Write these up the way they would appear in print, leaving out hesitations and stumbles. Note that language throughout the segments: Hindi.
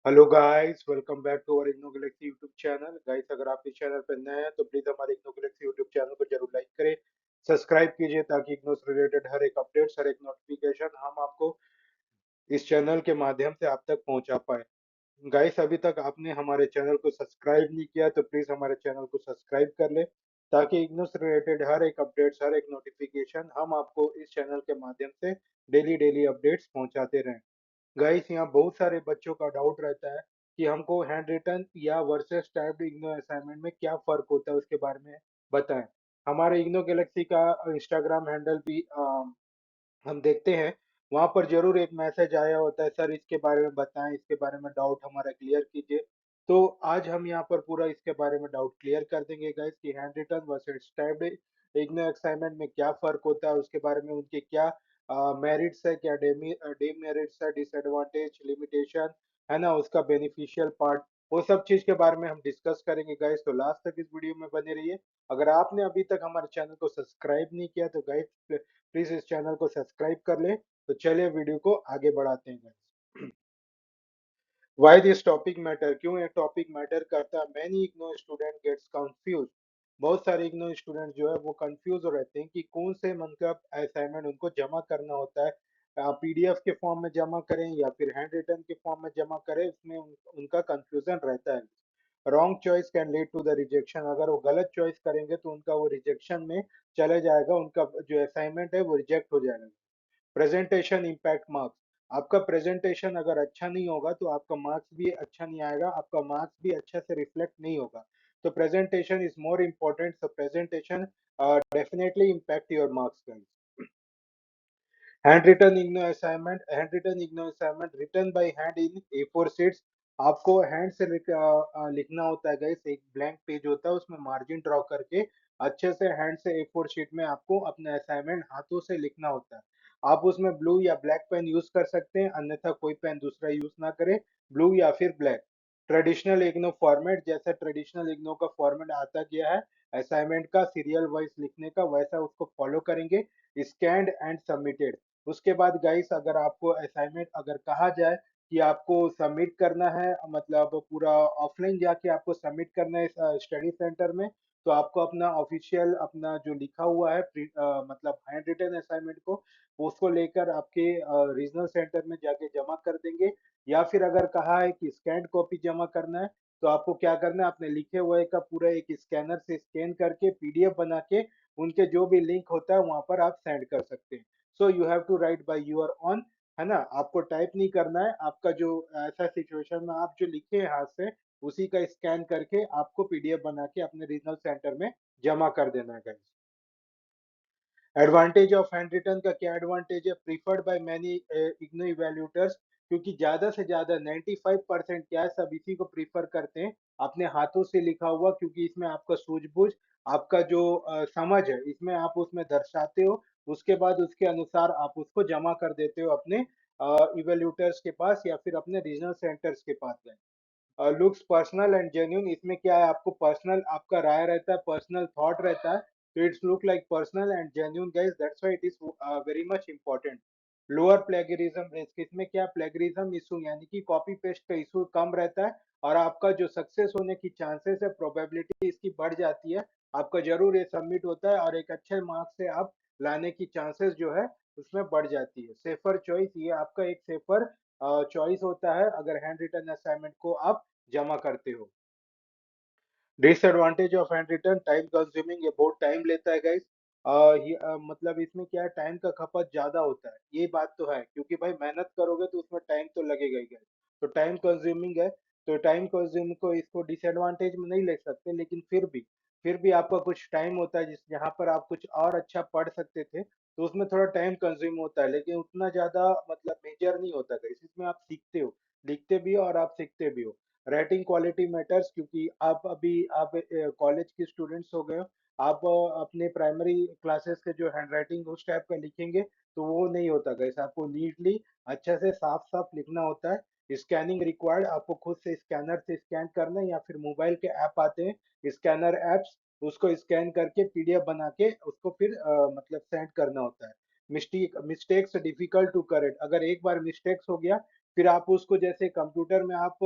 Hello guys, welcome back to our IGNOU galaxy YouTube channel. Guys, अगर आप इस चैनल पर नए हैं तो प्लीज हमारे इग्नो गैलेक्सी यूट्यूब चैनल को जरूर लाइक करें, सब्सक्राइब कीजिए ताकि इग्नो से रिलेटेड हर एक अपडेट्स, हर एक नोटिफिकेशन हम आपको इस चैनल के माध्यम से आप तक पहुंचा पाए। गाइस, अभी तक आपने हमारे चैनल को सब्सक्राइब नहीं किया तो प्लीज हमारे चैनल को सब्सक्राइब कर ले ताकि इग्नो से रिलेटेड हर एक अपडेट्स, हर एक नोटिफिकेशन हम आपको इस चैनल के माध्यम से डेली डेली अपडेट्स पहुंचाते रहें। गाइस, यहाँ बहुत सारे बच्चों का डाउट रहता है कि हमको हैंड रिटन या वर्सेस टाइप्ड इग्नो असाइनमेंट में क्या फर्क होता है, उसके बारे में बताएं। हमारे इग्नो गैलेक्सी का इंस्टाग्राम हैंडल भी हम देखते हैं, वहां पर जरूर एक मैसेज आया होता है, सर इसके बारे में बताएं, इसके बारे में डाउट हमारा क्लियर कीजिए। तो आज हम यहाँ पर पूरा इसके बारे में डाउट क्लियर कर देंगे गाइस कि hand written versus typed IGNOU assignment में क्या फर्क होता है, उसके बारे में उनके क्या मेरिट्स है, क्या डेमेरिट्स है, डिसएडवांटेज, लिमिटेशन है ना, उसका बेनिफिशियल पार्ट, वो सब चीज के बारे में हम डिस्कस करेंगे गाइस। तो लास्ट तक इस वीडियो में बने रहिए। अगर आपने अभी तक हमारे चैनल को सब्सक्राइब नहीं किया तो गाइस प्लीज इस चैनल को सब्सक्राइब कर ले। तो चलिए वीडियो को आगे बढ़ाते हैं guys. Why this topic matter, क्यों ये टॉपिक मैटर करता है? Many IGNOU student gets confuse. बहुत सारे इग्नो स्टूडेंट जो है वो कंफ्यूज हो रहते हैं कि कौन से मतलब असाइनमेंट उनको जमा करना होता है, पीडीएफ के फॉर्म में जमा करें या फिर हैंड रिटन के फॉर्म में जमा करें, उसमें उनका कंफ्यूजन रहता है। Wrong choice can lead to the rejection, अगर वो गलत चॉइस करेंगे तो उनका वो रिजेक्शन में चले जाएगा, उनका जो असाइनमेंट है वो रिजेक्ट हो जाएगा। प्रेजेंटेशन इम्पैक्ट मार्क्स, आपका प्रेजेंटेशन अगर अच्छा नहीं होगा तो आपका मार्क्स भी अच्छा नहीं आएगा, आपका मार्क्स भी अच्छा से रिफ्लेक्ट नहीं होगा। तो presentation is more important, so presentation definitely impact your marks. Hand written IGNOU assignment, hand written IGNOU assignment written by hand in A four sheets. आपको हैंड से लिखना होता है गाइस, एक ब्लैंक पेज होता है, उसमें मार्जिन ड्रॉ करके अच्छे से हैंड से ए फोर शीट में आपको अपना असाइनमेंट हाथों से लिखना होता है। आप उसमें ब्लू या ब्लैक पेन यूज कर सकते हैं, अन्यथा कोई पेन दूसरा यूज ना करें, ब्लू या फिर ब्लैक। ट्रेडिशनल इग्नो फॉर्मेट, जैसा ट्रेडिशनल इग्नो का फॉर्मेट आता गया है असाइनमेंट का सीरियल वाइज लिखने का, वैसा उसको फॉलो करेंगे। स्कैंड एंड सबमिटेड, उसके बाद गाइस अगर आपको असाइनमेंट अगर कहा जाए कि आपको सबमिट करना है, मतलब पूरा ऑफलाइन जाके आपको सबमिट करना है स्टडी सेंटर में, तो आपको अपना ऑफिशियल अपना जो लिखा हुआ है मतलब हैंड रिटन असाइनमेंट को, उसको लेकर आपके रीजनल सेंटर में जाके जमा कर देंगे। या फिर अगर कहा है कि स्कैन कॉपी जमा करना है, तो आपको क्या करना है, अपने लिखे हुए का पूरा एक स्कैनर से स्कैन करके पीडीएफ बना के उनके जो भी लिंक होता है वहां पर आप सेंड कर सकते हैं। So you have to write by your own, है ना, आपको टाइप नहीं करना है, आपका जो ऐसा सिचुएशन में आप जो लिखे हैं हाथ से उसी का स्कैन करके आपको पीडीएफ बना के अपने रीजनल सेंटर में जमा कर देना है guys। Advantage of hand written का क्या एडवांटेज है? Preferred by many IGNOU evaluators, क्योंकि ज्यादा से ज्यादा 95% क्या है, सब इसी को प्रीफर करते हैं, अपने हाथों से लिखा हुआ, क्योंकि इसमें आपका सूझबूझ, आपका जो समझ है इसमें आप उसमें दर्शाते हो, उसके बाद उसके अनुसार आप उसको जमा कर देते हो अपने इवेल्यूटर्स के पास या फिर अपने रीजनल सेंटर्स के पास। लुक्स पर्सनल एंड जेन्यून, इसमें क्या है, आपको पर्सनल आपका राय रहता है, पर्सनल थॉट रहता है, तो it's look like personal and genuine guys, that's why it is very much important. Lower plagiarism risk, इसमें क्या प्लेगरिज्म इशू यानी कि कॉपी पेस्ट का इशू कम रहता है, और आपका जो सक्सेस होने की चांसेस है, प्रोबेबिलिटी इसकी बढ़ जाती है, आपका जरूर ये सबमिट होता है और एक अच्छे मार्क्स से आप लाने की चांसेस जो है उसमें बढ़ जाती है। सेफर चॉइस, ये आपका एक सेफर चॉइस होता है अगर हैंड रिटन असाइनमेंट को आप जमा करते हो। Disadvantage of hand written, time consuming, ये बहुत टाइम लेता है गाइस। मतलब इसमें क्या है, टाइम का खपत ज्यादा होता है, ये बात तो है, क्योंकि भाई मेहनत करोगे तो उसमें टाइम तो लगेगा ही guys। तो टाइम कंज्यूमिंग है, तो टाइम कंज्यूमिंग को इसको डिसएडवांटेज में नहीं ले सकते, लेकिन फिर भी आपका कुछ टाइम होता है जिस जहाँ पर आप कुछ और अच्छा पढ़ सकते थे, तो उसमें थोड़ा टाइम कंज्यूम होता है, लेकिन उतना ज्यादा मतलब मेजर नहीं होता गाइस, इसमें आप सीखते हो, लिखते भी हो और आप सीखते भी हो। राइटिंग क्वालिटी मैटर्स, क्योंकि आप कॉलेज के स्टूडेंट्स हो गए हो, आप अपने प्राइमरी क्लासेस के जो हैंड राइटिंग उस टाइप का लिखेंगे तो वो नहीं होता गाइस, आपको नीटली अच्छे से साफ साफ लिखना होता है। स्कैनिंग रिक्वायर्ड, आपको खुद से स्कैनर से स्कैन करना है या फिर मोबाइल के ऐप आते हैं स्कैनर ऐप्स, उसको स्कैन करके पीडीएफ बना के उसको फिर मतलब सेंड करना होता है। मिस्टेक्स डिफिकल्ट टू करेक्ट, अगर एक बार मिस्टेक्स हो गया फिर आप उसको जैसे कंप्यूटर में आप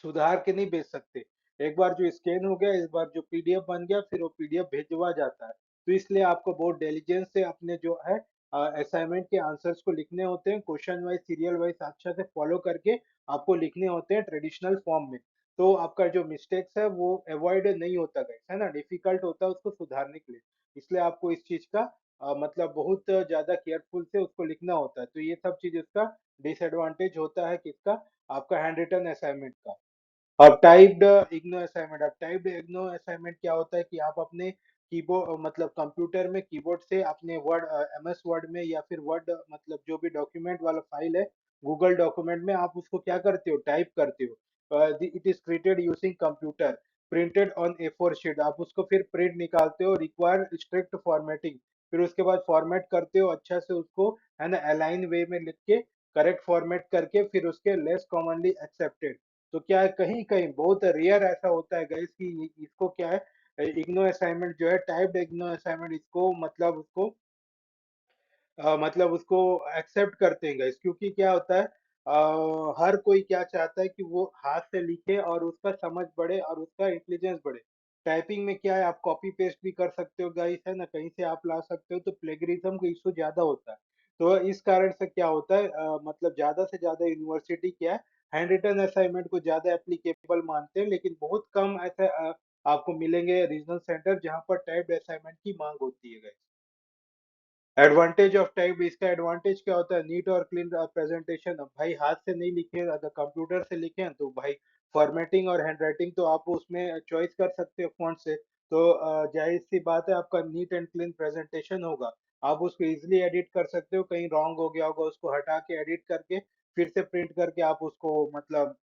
सुधार के नहीं भेज सकते। एक बार जो स्कैन हो गया, एक बार जो पीडीएफ बन गया, फिर वो पीडीएफ भेजवा जाता है। तो इसलिए आपको बहुत डिलीजेंस से अपने जो है असाइनमेंट के आंसर्स को लिखने होते हैं, क्वेश्चन वाइज सीरियल वाइज अच्छा से फॉलो करके आपको लिखने होते हैं ट्रेडिशनल फॉर्म में। तो आपका जो मिस्टेक्स है वो अवॉइड नहीं होता गाइस, है ना, डिफिकल्ट होता है उसको सुधारने के लिए। इसलिए आपको इस चीज का मतलब बहुत ज्यादा केयरफुल से उसको लिखना होता है। तो ये सब चीज इसका डिसएडवांटेज होता है किसका, आपका हैंड रिटन असाइनमेंट का। अब टाइप्ड इग्नो असाइनमेंट, अब टाइप्ड इग्नो असाइनमेंट क्या होता है कि आप अपने कीबोर्ड मतलब कंप्यूटर में कीबोर्ड से अपने वर्ड एमएस वर्ड में या फिर वर्ड मतलब जो भी डॉक्यूमेंट वाला फाइल है गूगल डॉक्यूमेंट में आप उसको क्या करते हो, टाइप करते हो। It is created using computer, printed on A four sheet, आप उसको फिर प्रिंट निकालते हो, रिक्वायर स्ट्रिक्ट फॉर्मेटिंग, फिर उसके बाद फॉर्मेट करते हो अच्छा से उसको, है ना, अलाइन वे में लिख के करेक्ट फॉर्मेट करके फिर उसके लेस कॉमनली एक्सेप्टेड। तो क्या है, कहीं कहीं बहुत रेयर ऐसा होता है गाइस कि इसको क्या है, इग्नो असाइनमेंट जो है, टाइप्ड इग्नो असाइनमेंट, इसको मतलब उसको मतलब उसको एक्सेप्ट करते हैं गाइस, क्योंकि क्या होता है हर कोई क्या चाहता है कि वो हाथ से लिखे और उसका समझ बढ़े और उसका इंटेलिजेंस बढ़े। टाइपिंग में क्या है, आप कॉपी पेस्ट भी कर सकते हो गाइस, है ना, कहीं से आप ला सकते हो, तो प्लेगरिज्म का इशू ज्यादा होता है। तो इस कारण से क्या होता है मतलब ज्यादा से ज्यादा यूनिवर्सिटी क्या है, हैंड रिटन असाइनमेंट को ज्यादा एप्लीकेबल मानते हैं, लेकिन बहुत कम ऐसे आपको मिलेंगे रीजनल सेंटर जहाँ पर टाइप्ड असाइनमेंट की मांग होती है गाइस। एडवांटेज ऑफ टाइप, इसका एडवांटेज क्या होता है, नीट और क्लीन प्रेजेंटेशन। भाई हाथ से नहीं लिखे, अगर कंप्यूटर से लिखे हैं तो भाई फॉर्मेटिंग और हैंडराइटिंग तो आप उसमें चॉइस कर सकते हो फॉन्ट से। तो जाहिर सी बात है आपका नीट एंड क्लीन प्रेजेंटेशन होगा। आप उसको इजीली एडिट कर सकते हो, कहीं रॉन्ग हो गया होगा उसको हटा के एडिट करके फिर से प्रिंट करके आप उसको मतलब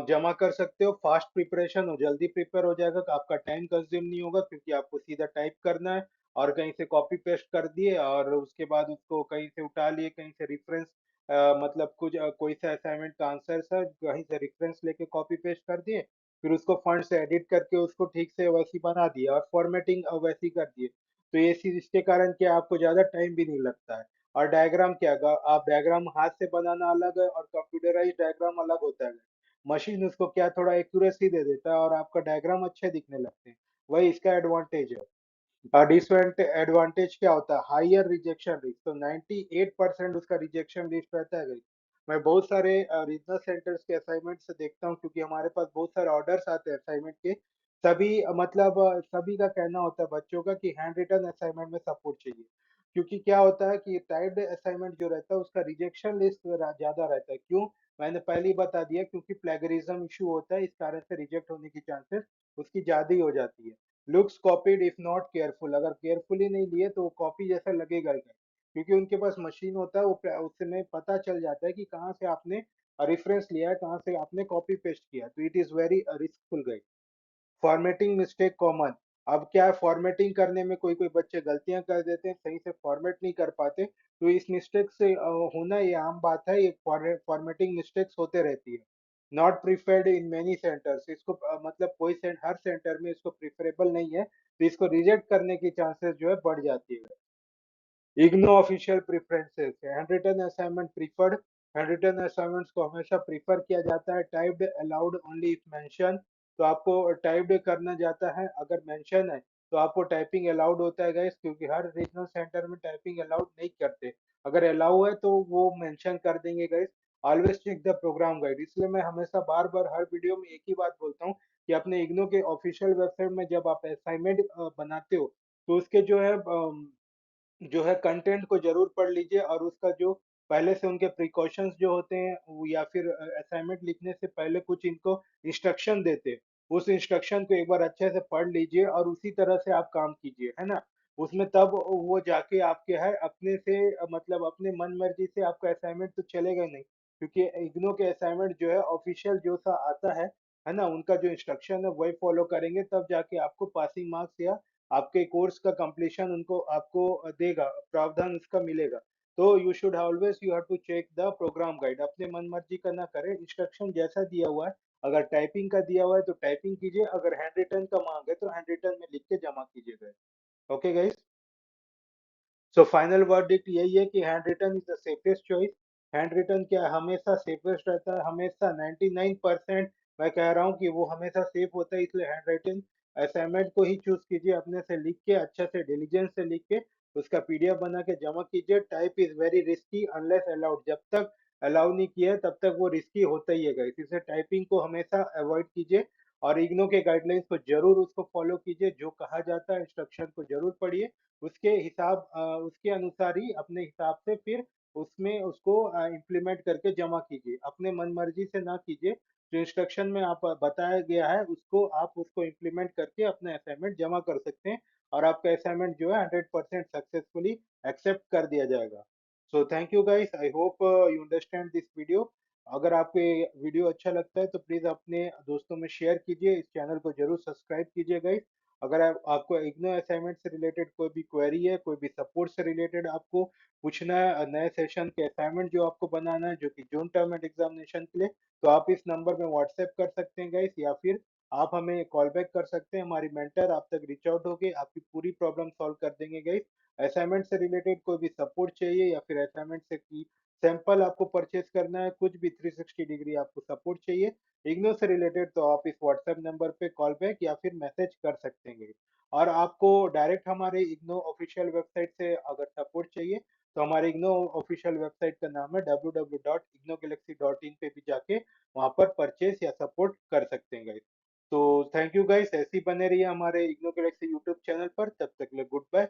जमा कर सकते हो। फास्ट प्रिपरेशन हो, जल्दी प्रिपेयर हो जाएगा, तो आपका टाइम कंज्यूम नहीं होगा, क्योंकि आपको सीधा टाइप करना है और कहीं से कॉपी पेस्ट कर दिए और उसके बाद उसको कहीं से उठा लिए, कहीं से रेफरेंस मतलब कुछ कोई सा असाइनमेंट का आंसर है कहीं से रेफरेंस लेके कॉपी पेस्ट कर दिए, फिर उसको फंड से एडिट करके उसको ठीक से वैसी बना दिया और फॉर्मेटिंग वैसी कर दिए। तो ये चीज इसके कारण क्या आपको ज्यादा टाइम भी नहीं लगता है। और डायग्राम क्या, आप डायग्राम हाथ से बनाना अलग है और कंप्यूटराइज डायग्राम अलग होता है। मशीन उसको क्या थोड़ा एक्यूरेसी दे देता है और आपका डायग्राम अच्छे दिखने लगते हैं। वही इसका एडवांटेज है। डिसएडवांटेज क्या होता है, हायर रिजेक्शन रिस्क, तो 98% उसका रिजेक्शन लिस्ट रहता है। मैं बहुत सारे रीजनल सेंटर्स के असाइनमेंट से देखता हूँ, क्योंकि हमारे पास बहुत सारे ऑर्डर्स आते हैं असाइनमेंट के। सभी मतलब सभी का कहना होता है बच्चों का कि हैंड रिटन असाइनमेंट में सपोर्ट चाहिए। क्योंकि क्या होता है कि टाइप्ड असाइनमेंट जो रहता है उसका रिजेक्शन लिस्ट ज्यादा रहता है। क्यों, मैंने पहले ही बता दिया, क्योंकि प्लेगरिज्म इशू होता है, इस कारण से रिजेक्ट होने की चांसेस उसकी ज्यादा ही हो जाती है। Looks copied if not careful, अगर केयरफुली नहीं लिए तो वो कॉपी जैसा लगेगा ही नहीं। क्योंकि उनके पास मशीन होता है, वो उसमें पता चल जाता है कि कहाँ से आपने रेफरेंस लिया है, कहाँ से आपने कॉपी पेस्ट किया, तो it is very riskful guide. Formatting mistake common, अब क्या है, फॉर्मेटिंग करने में कोई कोई बच्चे गलतियां कर देते हैं, सही से फॉर्मेट नहीं कर पाते, तो इस मिस्टेक से होना ये आम बात है, ये फॉर्मेटिंग मिस्टेक्स होते रहती है। Not preferred in many centres, इसको मतलब कोई हर सेंटर में इसको प्रिफरेबल नहीं है, तो इसको रिजेक्ट करने की चांसेस जो है बढ़ जाती है। IGNOU official preferences, handwritten assignment preferred, handwritten assignments को हमेशा प्रीफर किया जाता है, typed allowed only if mention, तो आपको टाइप्ड करना जाता है, अगर मेंशन है तो आपको टाइपिंग अलाउड होता है गाइस, क्योंकि हर रीजनल सेंटर में टाइपिंग अलाउड नहीं करते। अगर अलाउ है तो वो मेंशन कर देंगे guys. Always check the program guide, इसलिए मैं हमेशा बार बार हर वीडियो में एक ही बात बोलता हूँ कि अपने इग्नो के ऑफिशियल वेबसाइट में जब आप असाइनमेंट बनाते हो तो उसके जो है कंटेंट को जरूर पढ़ लीजिए, और उसका जो पहले से उनके प्रिकॉशंस जो होते हैं या फिर असाइनमेंट लिखने से पहले कुछ इनको इंस्ट्रक्शन देते हैं, उस इंस्ट्रक्शन को एक बार अच्छे से पढ़ लीजिए और उसी तरह से आप काम कीजिए, है ना। उसमें तब वो जाके आपके है अपने से मतलब अपने मन मर्जी से आपका असाइनमेंट तो चलेगा नहीं, क्योंकि इग्नो के असाइनमेंट जो है ऑफिशियल जो सा आता है ना, उनका जो इंस्ट्रक्शन है वही फॉलो करेंगे, तब जाके आपको पासिंग मार्क्स या आपके कोर्स का कंप्लीशन उनको आपको देगा, प्रावधान उसका मिलेगा। तो you should always you have to check the program guide, अपने मन मर्जी का ना करें, इंस्ट्रक्शन जैसा दिया हुआ है, अगर टाइपिंग का दिया हुआ है तो टाइपिंग कीजिए, अगर हैंड रिटन का मांग है तो हैंड रिटन में लिख के जमा कीजिएगा। Okay guys, so final verdict यही है कि hand written is the safest choice. Hand written क्या है, हमेशा सेफेस्ट रहता है, हमेशा 99% मैं कह रहा हूँ कि वो हमेशा सेफ होता है। इसलिए हैंड राइटिंग असाइनमेंट को ही चूज कीजिए, अपने से लिख के अच्छे से डिलीजेंस से लिख के उसका पीडीएफ बना के जमा कीजिए। Type is very risky unless allowed, जब तक अलाउ नहीं किया है तब तक वो रिस्की होता ही है गाइस। इसलिए टाइपिंग को हमेशा अवॉइड कीजिए और इग्नो के गाइडलाइंस को जरूर उसको फॉलो कीजिए, जो कहा जाता है इंस्ट्रक्शन को जरूर पढ़िए, उसके हिसाब उसके अनुसार ही अपने हिसाब से फिर उसमें उसको इम्प्लीमेंट करके जमा कीजिए। अपने मन मर्जी से ना कीजिए, जो इंस्ट्रक्शन में आप बताया गया है उसको आप उसको इम्प्लीमेंट करके अपना असाइनमेंट जमा कर सकते हैं और आपका असाइनमेंट जो है 100% सक्सेसफुली एक्सेप्ट कर दिया जाएगा। So thank you guys, I hope you understand this video. अगर आपको ये वीडियो अच्छा लगता है तो प्लीज अपने दोस्तों में शेयर कीजिए, इस चैनल को जरूर सब्सक्राइब कीजिए गाइस। अगर आपको इग्नो असाइनमेंट से रिलेटेड कोई भी क्वेरी है, कोई भी सपोर्ट से रिलेटेड आपको पूछना है, नए सेशन के असाइनमेंट जो आपको बनाना है जो कि जून टर्म एंड एग्जामिनेशन के लिए, तो आप इस नंबर में व्हाट्सएप कर सकते हैं गाइस, या फिर आप हमें कॉल बैक कर सकते हैं। हमारी मेंटर आप तक रीच आउट होके आपकी पूरी प्रॉब्लम सॉल्व कर देंगे गाइस। असाइनमेंट से रिलेटेड कोई भी सपोर्ट चाहिए या फिर असाइनमेंट से की सैंपल आपको परचेज करना है, कुछ भी 360 डिग्री आपको सपोर्ट चाहिए इग्नो से रिलेटेड, तो आप इस व्हाट्सएप नंबर पे कॉल बैक या फिर मैसेज कर सकते हैं guys। और आपको डायरेक्ट हमारे इग्नो ऑफिशियल वेबसाइट से अगर सपोर्ट चाहिए तो हमारे इग्नो ऑफिशियल वेबसाइट का नाम है www.ignogalaxy.in पे भी जाके वहां पर परचेस या सपोर्ट कर सकते हैं गाइस। तो थैंक यू गाइस, ऐसे ही बने रहिए हमारे इग्नो गैलेक्सी यूट्यूब चैनल पर। तब तक के लिए गुड बाय।